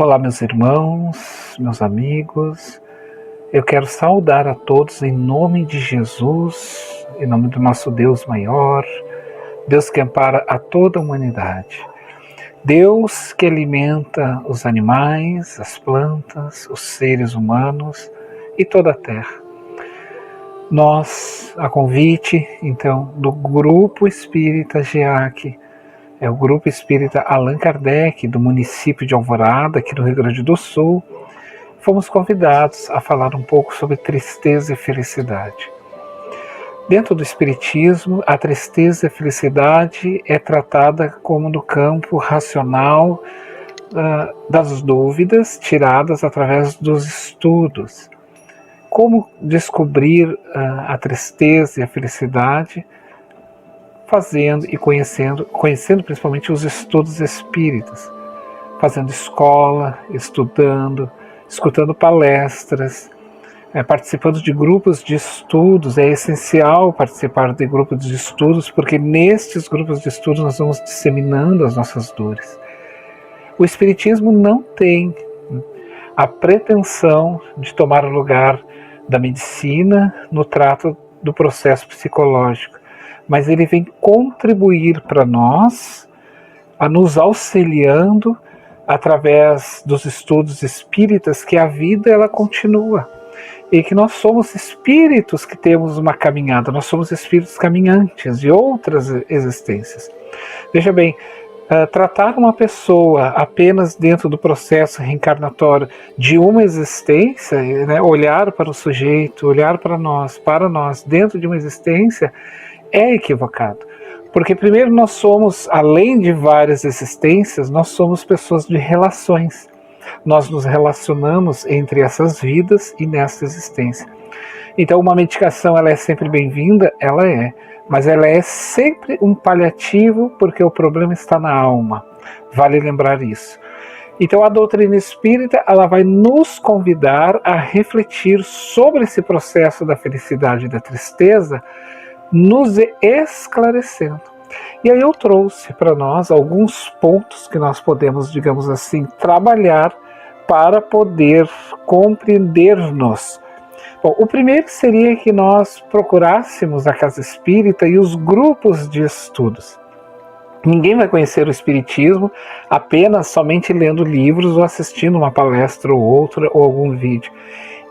Olá, meus irmãos, meus amigos, eu quero saudar a todos em nome de Jesus, em nome do nosso Deus maior, Deus que ampara a toda a humanidade, Deus que alimenta os animais, as plantas, os seres humanos e toda a terra. Nós, a convite, então, do Grupo Espírita GEAC, é o Grupo Espírita Allan Kardec, do município de Alvorada, aqui no Rio Grande do Sul, fomos convidados a falar um pouco sobre tristeza e felicidade. Dentro do Espiritismo, a tristeza e a felicidade é tratada como no campo racional das dúvidas tiradas através dos estudos. Como descobrir a tristeza e a felicidade? Fazendo e conhecendo principalmente os estudos espíritas, fazendo escola, estudando, escutando palestras, participando de grupos de estudos. É essencial participar de grupos de estudos, porque nestes grupos de estudos nós vamos disseminando as nossas dores. O Espiritismo não tem a pretensão de tomar o lugar da medicina no trato do processo psicológico, mas ele vem contribuir para nós, a nos auxiliando através dos estudos espíritas, que a vida ela continua e que nós somos espíritos que temos uma caminhada, nós somos espíritos caminhantes de outras existências. Veja bem, tratar uma pessoa apenas dentro do processo reencarnatório de uma existência, né, olhar para o sujeito, olhar para nós dentro de uma existência, é equivocado, porque primeiro nós somos, além de várias existências, nós somos pessoas de relações, nós nos relacionamos entre essas vidas e nessa existência. Então uma medicação ela é sempre bem-vinda, mas ela é sempre um paliativo, porque o problema está na alma, vale lembrar isso. Então a doutrina espírita ela vai nos convidar a refletir sobre esse processo da felicidade e da tristeza, nos esclarecendo. E aí eu trouxe para nós alguns pontos que nós podemos, digamos assim, trabalhar para poder compreender-nos. Bom, o primeiro seria que nós procurássemos a Casa Espírita e os grupos de estudos. Ninguém vai conhecer o Espiritismo apenas somente lendo livros ou assistindo uma palestra ou outra ou algum vídeo.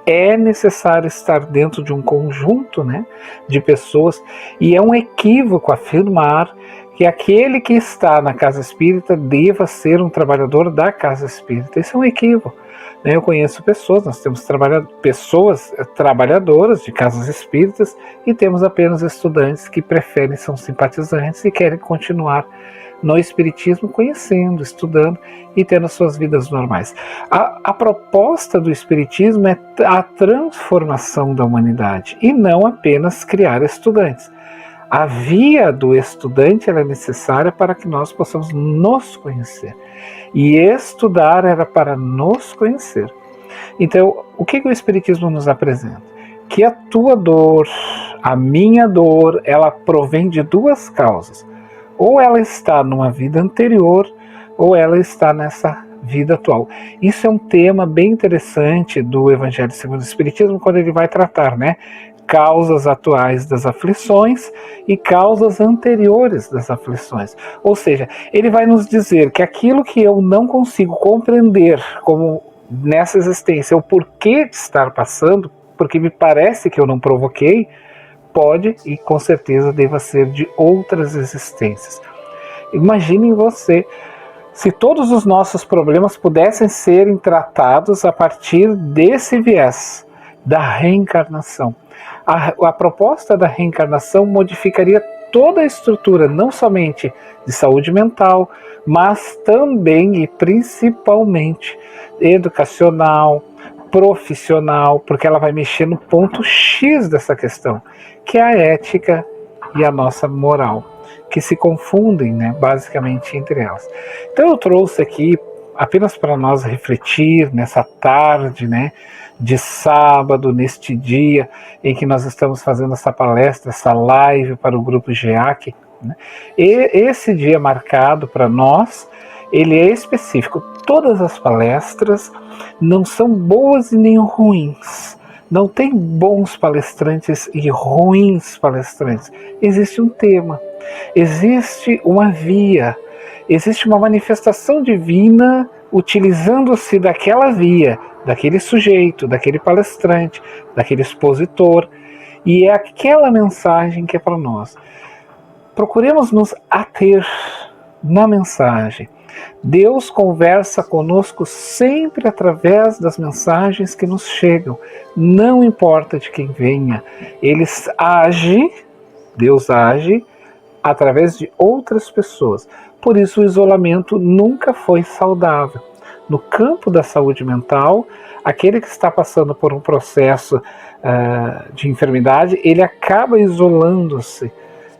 É necessário estar dentro de um conjunto, né, de pessoas, e é um equívoco afirmar que aquele que está na Casa Espírita deva ser um trabalhador da Casa Espírita. Isso é um equívoco. Eu conheço pessoas, nós temos pessoas trabalhadoras de casas espíritas e temos apenas estudantes que preferem, são simpatizantes e querem continuar no Espiritismo, conhecendo, estudando e tendo as suas vidas normais. A proposta do Espiritismo é a transformação da humanidade e não apenas criar estudantes. A via do estudante ela é necessária para que nós possamos nos conhecer. E estudar era para nos conhecer. Então, o que o Espiritismo nos apresenta? Que a tua dor, a minha dor, ela provém de duas causas. Ou ela está numa vida anterior, ou ela está nessa vida atual. Isso é um tema bem interessante do Evangelho segundo o Espiritismo, quando ele vai tratar, né? Causas atuais das aflições e causas anteriores das aflições. Ou seja, ele vai nos dizer que aquilo que eu não consigo compreender como nessa existência, o porquê de estar passando, porque me parece que eu não provoquei, pode e com certeza deva ser de outras existências. Imaginem você, se todos os nossos problemas pudessem serem tratados a partir desse viés da reencarnação. A proposta da reencarnação modificaria toda a estrutura, não somente de saúde mental, mas também e principalmente educacional, profissional, porque ela vai mexer no ponto X dessa questão, que é a ética e a nossa moral, que se confundem, né, basicamente entre elas. Então eu trouxe aqui, apenas para nós refletir nessa tarde, né, de sábado, neste dia em que nós estamos fazendo essa palestra, essa live para o Grupo GEAC, né, e esse dia marcado para nós ele é específico. Todas as palestras não são boas e nem ruins. Não tem bons palestrantes e ruins palestrantes. Existe um tema, existe uma via, existe uma manifestação divina utilizando-se daquela via, daquele sujeito, daquele palestrante, daquele expositor, e é aquela mensagem que é para nós. Procuremos nos ater na mensagem. Deus conversa conosco sempre através das mensagens que nos chegam, não importa de quem venha. Deus age através de outras pessoas. Por isso o isolamento nunca foi saudável. No campo da saúde mental, aquele que está passando por um processo de enfermidade, ele acaba isolando-se,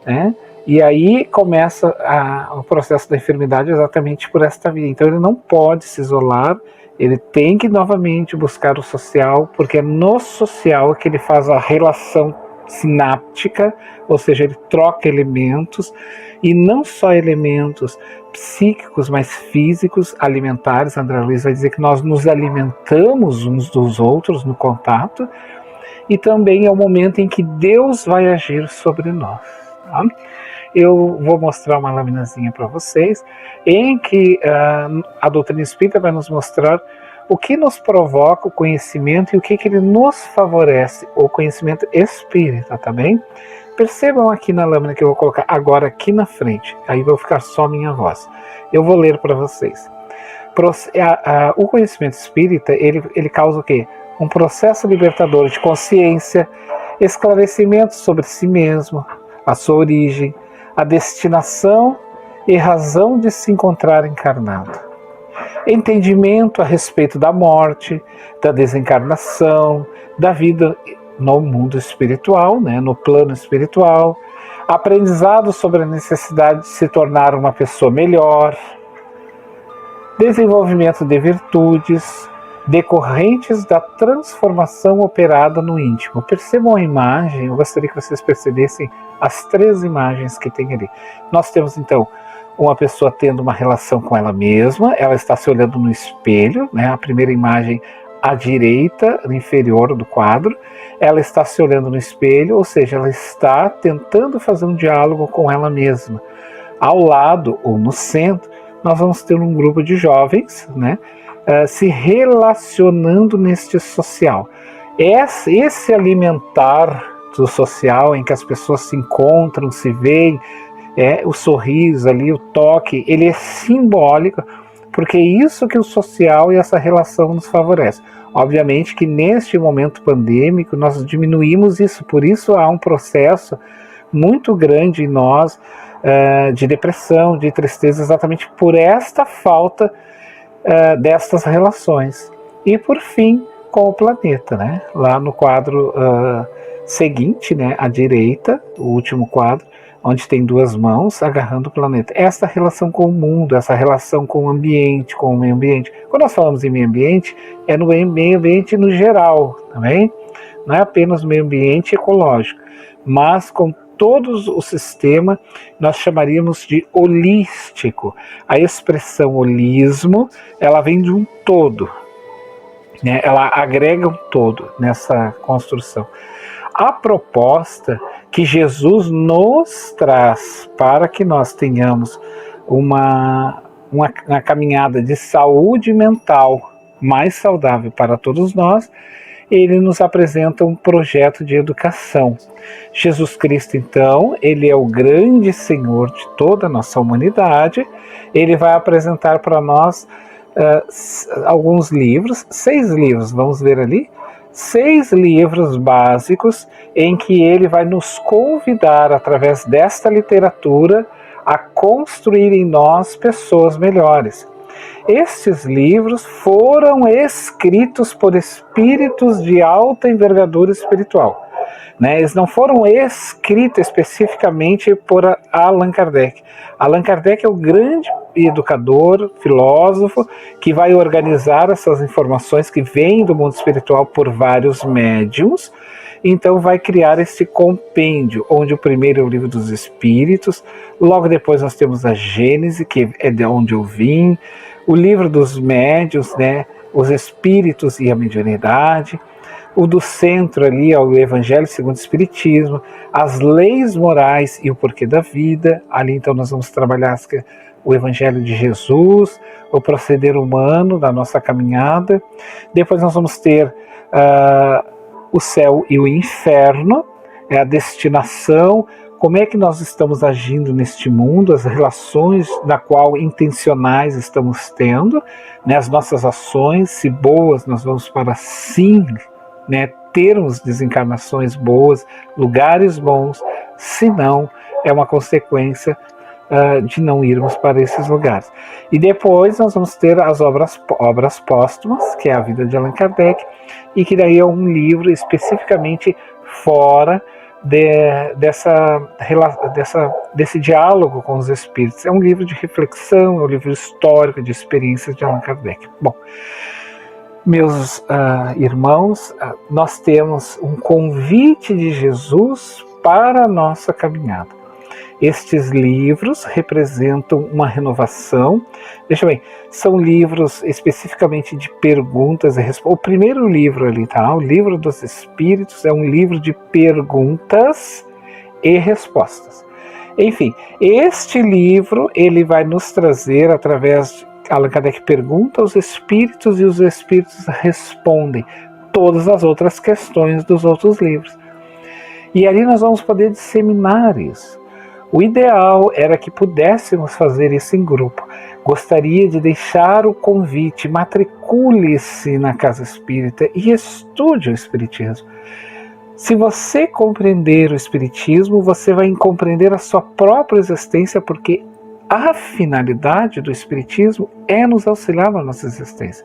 né? E aí começa o processo da enfermidade exatamente por esta via. Então ele não pode se isolar, ele tem que novamente buscar o social, porque é no social que ele faz a relação sináptica, ou seja, ele troca elementos, e não só elementos psíquicos, mas físicos, alimentares. André Luiz vai dizer que nós nos alimentamos uns dos outros no contato, e também é o momento em que Deus vai agir sobre nós. Tá? Eu vou mostrar uma laminazinha para vocês, em que a doutrina espírita vai nos mostrar o que nos provoca o conhecimento e o que ele nos favorece, o conhecimento espírita, tá bem? Percebam aqui na lâmina que eu vou colocar agora aqui na frente, aí vai ficar só minha voz. Eu vou ler para vocês. O conhecimento espírita, ele causa o quê? Um processo libertador de consciência, esclarecimento sobre si mesmo, a sua origem, a destinação e razão de se encontrar encarnado. Entendimento a respeito da morte, da desencarnação, da vida no mundo espiritual, né, no plano espiritual. Aprendizado sobre a necessidade de se tornar uma pessoa melhor. Desenvolvimento de virtudes decorrentes da transformação operada no íntimo. Percebam a imagem, eu gostaria que vocês percebessem as 3 imagens que tem ali. Nós temos então uma pessoa tendo uma relação com ela mesma, ela está se olhando no espelho, né? A primeira imagem à direita, inferior do quadro, ela está se olhando no espelho, ou seja, ela está tentando fazer um diálogo com ela mesma. Ao lado, ou no centro, nós vamos ter um grupo de jovens, né? Se relacionando neste social. Esse alimentar do social, em que as pessoas se encontram, se veem, o sorriso ali, o toque, ele é simbólico, porque é isso que o social e essa relação nos favorece. Obviamente que neste momento pandêmico nós diminuímos isso, por isso há um processo muito grande em nós de depressão, de tristeza, exatamente por esta falta destas relações. E por fim, com o planeta, né? Lá no quadro seguinte, né, à direita, o último quadro, onde tem 2 mãos agarrando o planeta. Essa relação com o mundo, essa relação com o ambiente, com o meio ambiente. Quando nós falamos em meio ambiente, é no meio ambiente no geral, também. Não é apenas o meio ambiente ecológico, mas com todo o sistema, nós chamaríamos de holístico. A expressão holismo, ela vem de um todo, né? Ela agrega um todo nessa construção. A proposta que Jesus nos traz para que nós tenhamos uma caminhada de saúde mental mais saudável para todos nós, ele nos apresenta um projeto de educação. Jesus Cristo, então, ele é o grande Senhor de toda a nossa humanidade. Ele vai apresentar para nós alguns livros, 6 livros, vamos ver ali, 6 livros básicos em que ele vai nos convidar, através desta literatura, a construir em nós pessoas melhores. Estes livros foram escritos por espíritos de alta envergadura espiritual, né? Eles não foram escritos especificamente por Allan Kardec. Allan Kardec é o grande educador, filósofo, que vai organizar essas informações que vêm do mundo espiritual por vários médiuns, Então vai criar esse compêndio, onde o primeiro é o livro dos Espíritos, logo depois nós temos a Gênese, que é de onde eu vim, o livro dos Médiuns, né, os Espíritos e a Mediunidade, o do centro ali é o Evangelho segundo o Espiritismo, as leis morais e o porquê da vida. Ali então nós vamos trabalhar o Evangelho de Jesus, o proceder humano da nossa caminhada. Depois nós vamos ter o céu e o inferno, a destinação, como é que nós estamos agindo neste mundo, as relações na qual intencionais estamos tendo, né, as nossas ações, se boas, nós vamos para sim, né, termos desencarnações boas, lugares bons, se não, é uma consequência de não irmos para esses lugares. E depois nós vamos ter as obras póstumas, que é a vida de Allan Kardec, e que daí é um livro especificamente fora desse diálogo com os espíritos. É um livro de reflexão, é um livro histórico de experiências de Allan Kardec. Bom, meus irmãos, nós temos um convite de Jesus para a nossa caminhada. Estes livros representam uma renovação. Veja bem, são livros especificamente de perguntas e respostas. O primeiro livro ali, tá? O Livro dos Espíritos é um livro de perguntas e respostas. Enfim, este livro ele vai nos trazer, através de Allan Kardec pergunta aos espíritos e os espíritos respondem todas as outras questões dos outros livros. E ali nós vamos poder disseminar isso. O ideal era que pudéssemos fazer isso em grupo. Gostaria de deixar o convite, matricule-se na Casa Espírita e estude o Espiritismo. Se você compreender o Espiritismo, você vai compreender a sua própria existência, porque a finalidade do Espiritismo é nos auxiliar na nossa existência.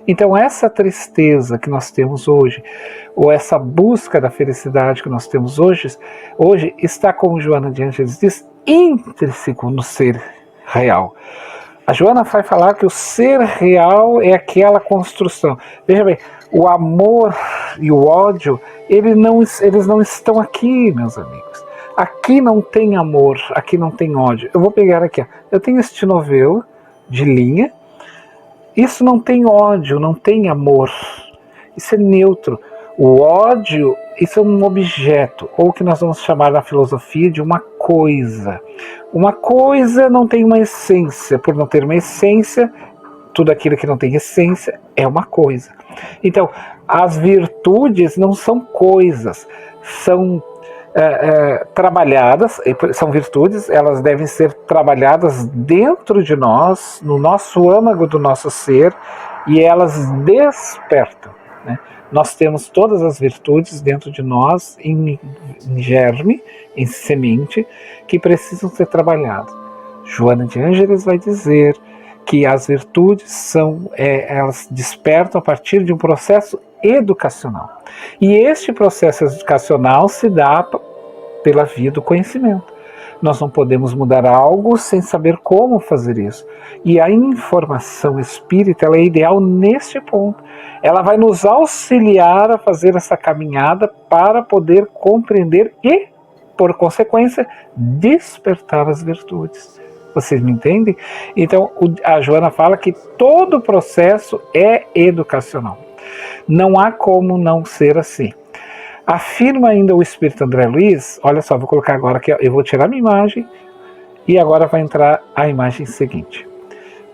Então essa tristeza que nós temos hoje, ou essa busca da felicidade que nós temos hoje está, como Joana de Ângeles diz, intrínseco no ser real. A Joana vai falar que o ser real é aquela construção. Veja bem, o amor e o ódio, eles não estão aqui, meus amigos. Aqui não tem amor, aqui não tem ódio. Eu vou pegar aqui, ó. Eu tenho este novelo de linha. Isso não tem ódio, não tem amor. Isso é neutro. O ódio, isso é um objeto, ou o que nós vamos chamar na filosofia de uma coisa. Uma coisa não tem uma essência. Por não ter uma essência, tudo aquilo que não tem essência é uma coisa. Então, as virtudes não são coisas, são trabalhadas, são virtudes, elas devem ser trabalhadas dentro de nós, no nosso âmago do nosso ser, e elas despertam, né? Nós temos todas as virtudes dentro de nós, em germe, em semente, que precisam ser trabalhadas. Joana de Ângeles vai dizer que as virtudes elas despertam a partir de um processo educacional. E este processo educacional se dá pela via do conhecimento. Nós não podemos mudar algo sem saber como fazer isso. E a informação espírita ela é ideal neste ponto. Ela vai nos auxiliar a fazer essa caminhada para poder compreender e, por consequência, despertar as virtudes. Vocês me entendem? Então, a Joana fala que todo o processo é educacional. Não há como não ser assim. Afirma ainda o Espírito André Luiz, olha só, vou colocar agora aqui, eu vou tirar minha imagem e agora vai entrar a imagem seguinte,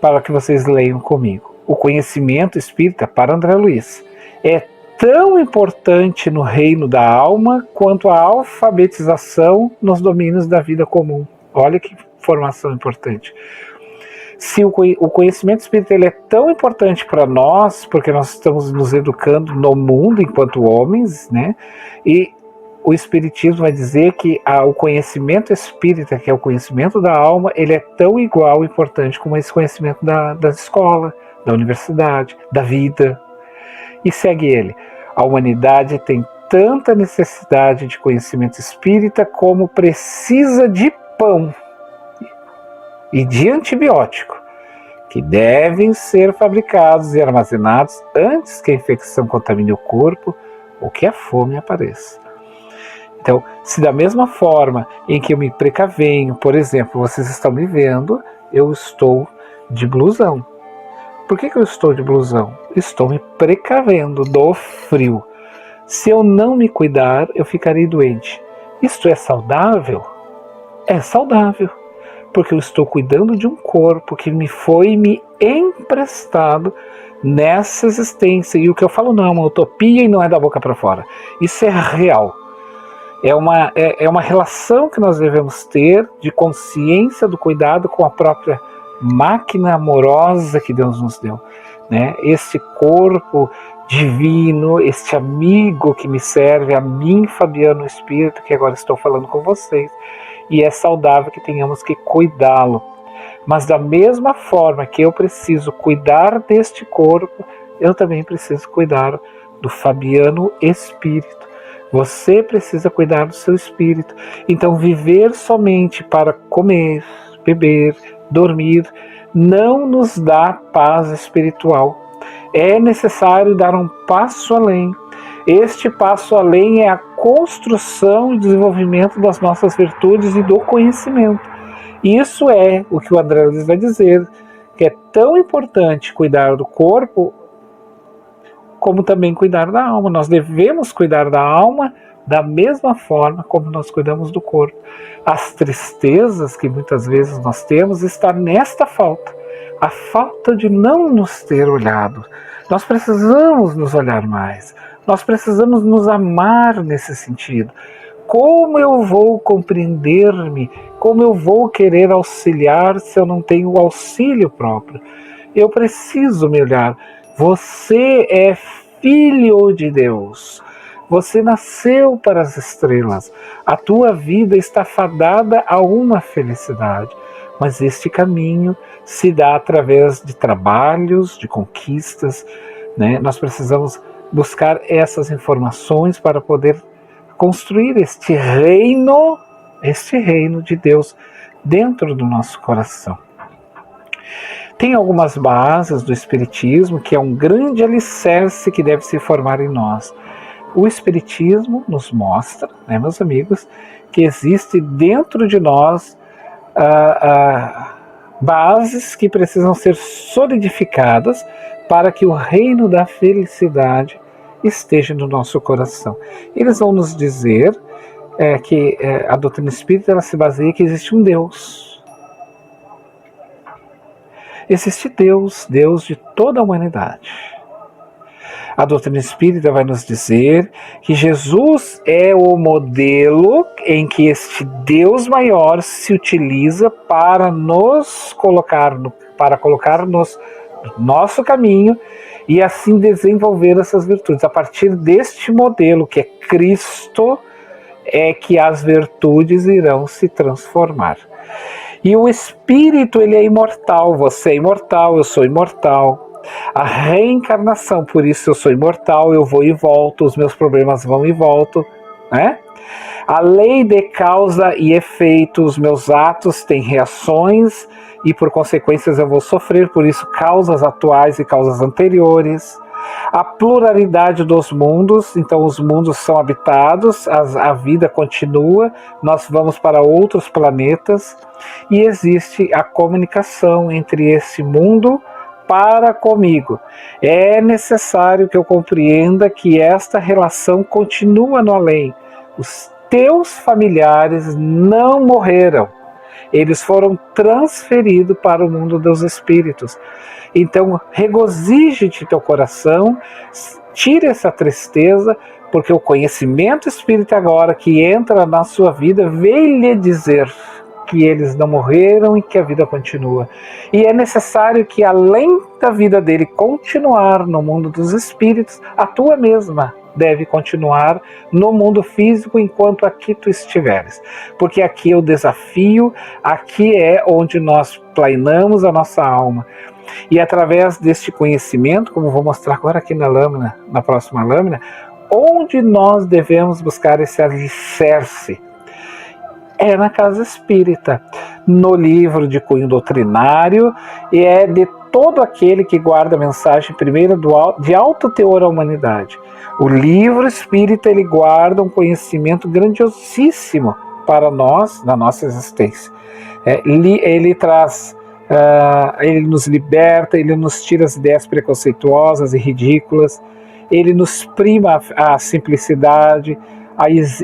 para que vocês leiam comigo. O conhecimento espírita, para André Luiz, é tão importante no reino da alma quanto a alfabetização nos domínios da vida comum. Olha que informação importante. Se o conhecimento espírita ele é tão importante para nós, porque nós estamos nos educando no mundo enquanto homens, né? E o Espiritismo vai dizer que o conhecimento espírita, que é o conhecimento da alma, ele é tão igual e importante como esse conhecimento da escola, da universidade, da vida. E segue ele. A humanidade tem tanta necessidade de conhecimento espírita como precisa de pão e de antibiótico, que devem ser fabricados e armazenados antes que a infecção contamine o corpo, ou que a fome apareça. Então, se da mesma forma em que eu me precavenho, por exemplo, vocês estão me vendo, eu estou de blusão. Por que eu estou de blusão? Estou me precavendo do frio. Se eu não me cuidar, eu ficarei doente. Isto é saudável? É saudável, porque eu estou cuidando de um corpo que me foi me emprestado nessa existência. E o que eu falo não é uma utopia e não é da boca para fora. Isso é real. É uma relação que nós devemos ter de consciência do cuidado com a própria máquina amorosa que Deus nos deu, né? Este corpo divino, este amigo que me serve, a mim, Fabiano Espírito, que agora estou falando com vocês, e é saudável que tenhamos que cuidá-lo. Mas da mesma forma que eu preciso cuidar deste corpo, eu também preciso cuidar do Fabiano Espírito. Você precisa cuidar do seu espírito. Então, viver somente para comer, beber, dormir, não nos dá paz espiritual. É necessário dar um passo além. Este passo além é a construção e desenvolvimento das nossas virtudes e do conhecimento. Isso é o que o André Luiz vai dizer, que é tão importante cuidar do corpo como também cuidar da alma. Nós devemos cuidar da alma da mesma forma como nós cuidamos do corpo. As tristezas que muitas vezes nós temos está nesta falta. A falta de não nos ter olhado. Nós precisamos nos olhar mais. Nós precisamos nos amar nesse sentido. Como eu vou compreender-me? Como eu vou querer auxiliar se eu não tenho o auxílio próprio? Eu preciso me olhar. Você é filho de Deus. Você nasceu para as estrelas. A tua vida está fadada a uma felicidade. Mas este caminho se dá através de trabalhos, de conquistas, né? Nós precisamos buscar essas informações para poder construir este reino de Deus dentro do nosso coração. Tem algumas bases do Espiritismo que é um grande alicerce que deve se formar em nós. O Espiritismo nos mostra, né, meus amigos, que existe dentro de nós bases que precisam ser solidificadas para que o reino da felicidade esteja no nosso coração. Eles vão nos dizer que a doutrina espírita ela se baseia que existe um Deus. Existe Deus, Deus de toda a humanidade. A doutrina espírita vai nos dizer que Jesus é o modelo em que este Deus maior se utiliza para nos colocar no nosso caminho e assim desenvolver essas virtudes. A partir deste modelo que é Cristo, é que as virtudes irão se transformar. E o espírito, ele é imortal, você é imortal, eu sou imortal. A reencarnação, por isso eu sou imortal, eu vou e volto, os meus problemas vão e voltam, né? A lei de causa e efeito, os meus atos têm reações e por consequências eu vou sofrer, por isso causas atuais e causas anteriores. A pluralidade dos mundos, então os mundos são habitados, a vida continua, nós vamos para outros planetas e existe a comunicação entre esse mundo para comigo. É necessário que eu compreenda que esta relação continua no além. Os teus familiares não morreram. Eles foram transferidos para o mundo dos espíritos. Então, regozije-te teu coração, tire essa tristeza, porque o conhecimento espírita agora que entra na sua vida veio lhe dizer que eles não morreram e que a vida continua. E é necessário que, além da vida dele continuar no mundo dos espíritos, a tua mesma deve continuar no mundo físico enquanto aqui tu estiveres. Porque aqui é o desafio, aqui é onde nós planeamos a nossa alma. E através deste conhecimento, como vou mostrar agora aqui na lâmina, na próxima lâmina, onde nós devemos buscar esse alicerce? Na casa espírita, no livro de cunho doutrinário, e é de todo aquele que guarda a mensagem primeira de alto teor à humanidade. O livro espírita, ele guarda um conhecimento grandiosíssimo para nós, na nossa existência. Ele traz, ele nos liberta, ele nos tira as ideias preconceituosas e ridículas, ele nos prima a simplicidade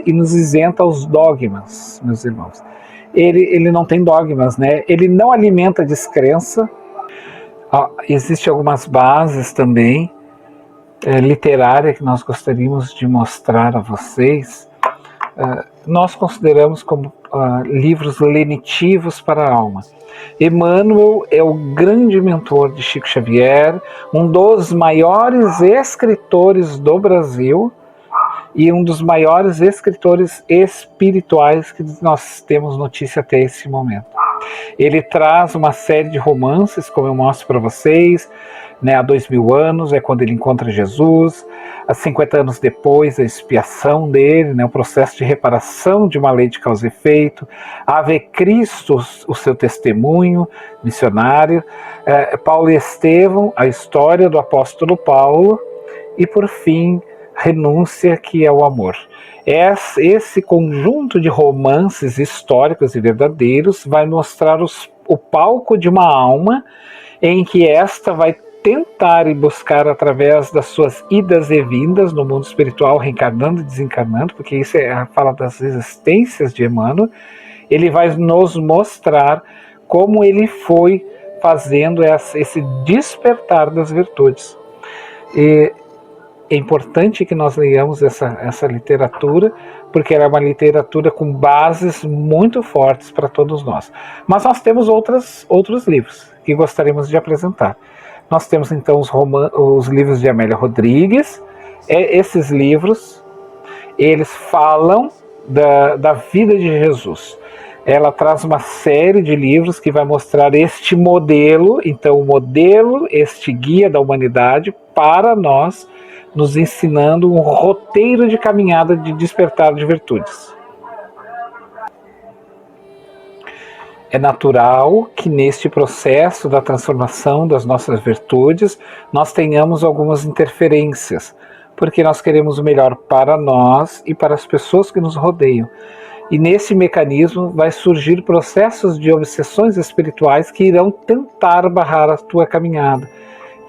e nos isenta aos dogmas, meus irmãos. Ele não tem dogmas, né? Ele não alimenta a descrença. Existem algumas bases também literárias que nós gostaríamos de mostrar a vocês. Nós consideramos como livros lenitivos para a alma. Emmanuel é o grande mentor de Chico Xavier, um dos maiores escritores do Brasil e um dos maiores escritores espirituais que nós temos notícia até esse momento. Ele traz uma série de romances, como eu mostro para vocês, né, há 2000 anos, é quando ele encontra Jesus, há 50 anos depois, a expiação dele, né, o processo de reparação de uma lei de causa e efeito, Ave Cristo, o seu testemunho missionário, Paulo e Estevão, a história do apóstolo Paulo, e por fim, Renúncia, que é o amor. Esse conjunto de romances históricos e verdadeiros vai mostrar o palco de uma alma em que esta vai tentar e buscar através das suas idas e vindas no mundo espiritual, reencarnando e desencarnando, porque isso fala das existências de Emmanuel. Ele vai nos mostrar como ele foi fazendo esse despertar das virtudes. E é importante que nós leiamos essa literatura, porque ela é uma literatura com bases muito fortes para todos nós. Mas nós temos outros livros que gostaríamos de apresentar. Nós temos então os livros de Amélia Rodrigues. Esses livros, eles falam da vida de Jesus. Ela traz uma série de livros que vai mostrar este modelo, então o modelo, este guia da humanidade para nós, nos ensinando um roteiro de caminhada de despertar de virtudes. É natural que neste processo da transformação das nossas virtudes nós tenhamos algumas interferências, porque nós queremos o melhor para nós e para as pessoas que nos rodeiam. E nesse mecanismo vai surgir processos de obsessões espirituais que irão tentar barrar a tua caminhada.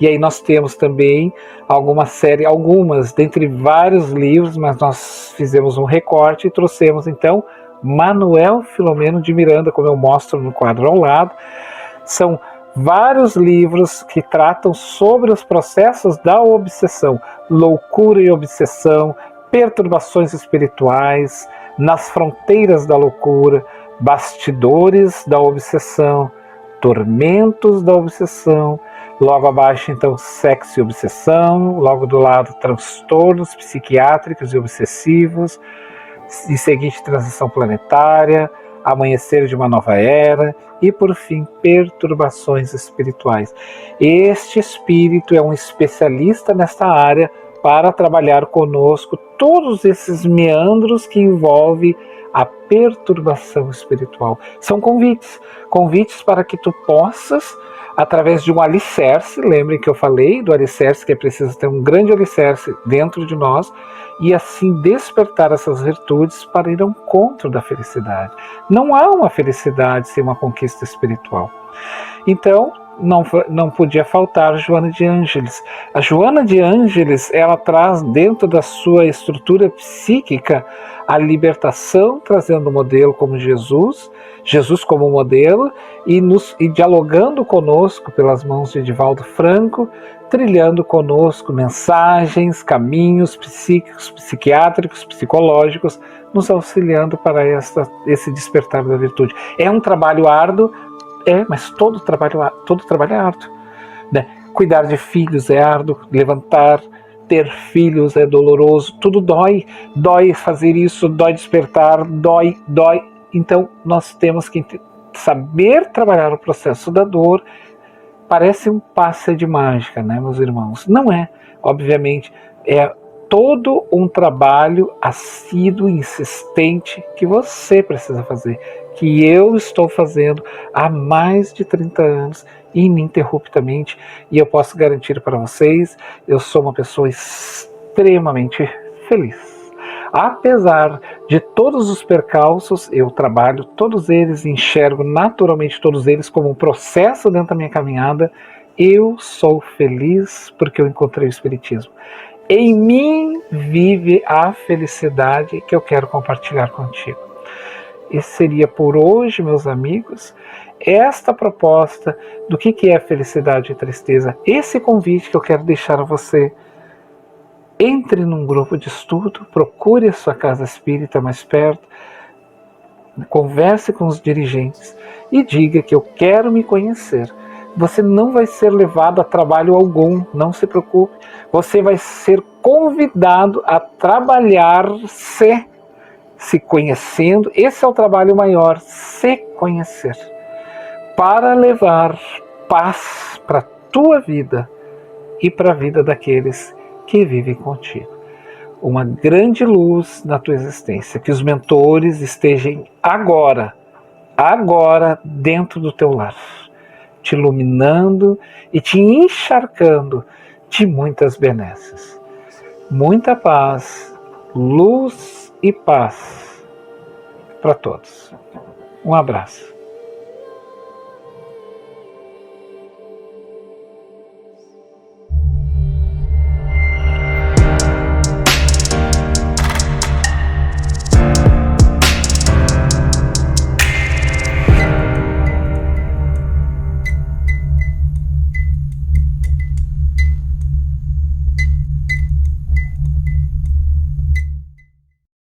E aí nós temos também algumas, dentre vários livros, mas nós fizemos um recorte e trouxemos então Manuel Filomeno de Miranda, como eu mostro no quadro ao lado. São vários livros que tratam sobre os processos da obsessão, loucura e obsessão, perturbações espirituais, nas fronteiras da loucura, bastidores da obsessão, tormentos da obsessão. Logo abaixo, então, sexo e obsessão. Logo do lado, transtornos psiquiátricos e obsessivos. Em seguinte, transição planetária, amanhecer de uma nova era. E, por fim, perturbações espirituais. Este espírito é um especialista nesta área para trabalhar conosco todos esses meandros que envolvem a perturbação espiritual. São convites para que tu possas, através de um alicerce, lembrem que eu falei do alicerce, que é preciso ter um grande alicerce dentro de nós, e assim despertar essas virtudes para ir ao encontro da felicidade. Não há uma felicidade sem uma conquista espiritual. Então, não podia faltar Joana de Ângeles. A Joana de Ângeles, ela traz dentro da sua estrutura psíquica a libertação, trazendo o modelo como Jesus como modelo, e dialogando conosco pelas mãos de Edivaldo Franco, trilhando conosco mensagens, caminhos psíquicos, psiquiátricos, psicológicos, nos auxiliando para esse despertar da virtude. É um trabalho árduo, mas todo trabalho é árduo, né? Cuidar de filhos é árduo, ter filhos é doloroso, tudo dói fazer isso, dói despertar, dói. Então nós temos que saber trabalhar o processo da dor. Parece um passe de mágica, né, meus irmãos? Não é, obviamente, todo um trabalho assíduo e insistente que você precisa fazer, que eu estou fazendo há mais de 30 anos, ininterruptamente, e eu posso garantir para vocês, eu sou uma pessoa extremamente feliz. Apesar de todos os percalços, eu trabalho todos eles, enxergo naturalmente todos eles como um processo dentro da minha caminhada. Eu sou feliz porque eu encontrei o Espiritismo. Em mim vive a felicidade que eu quero compartilhar contigo. Esse seria por hoje, meus amigos, esta proposta do que é felicidade e tristeza, esse convite que eu quero deixar a você. Entre num grupo de estudo, procure a sua casa espírita mais perto, converse com os dirigentes e diga que eu quero me conhecer. Você não vai ser levado a trabalho algum, não se preocupe. Você vai ser convidado a trabalhar se conhecendo. Esse é o trabalho maior, se conhecer, para levar paz para a tua vida e para a vida daqueles que vivem contigo. Uma grande luz na tua existência, que os mentores estejam agora dentro do teu lar, te iluminando e te encharcando de muitas benesses. Muita paz, luz e paz para todos. Um abraço.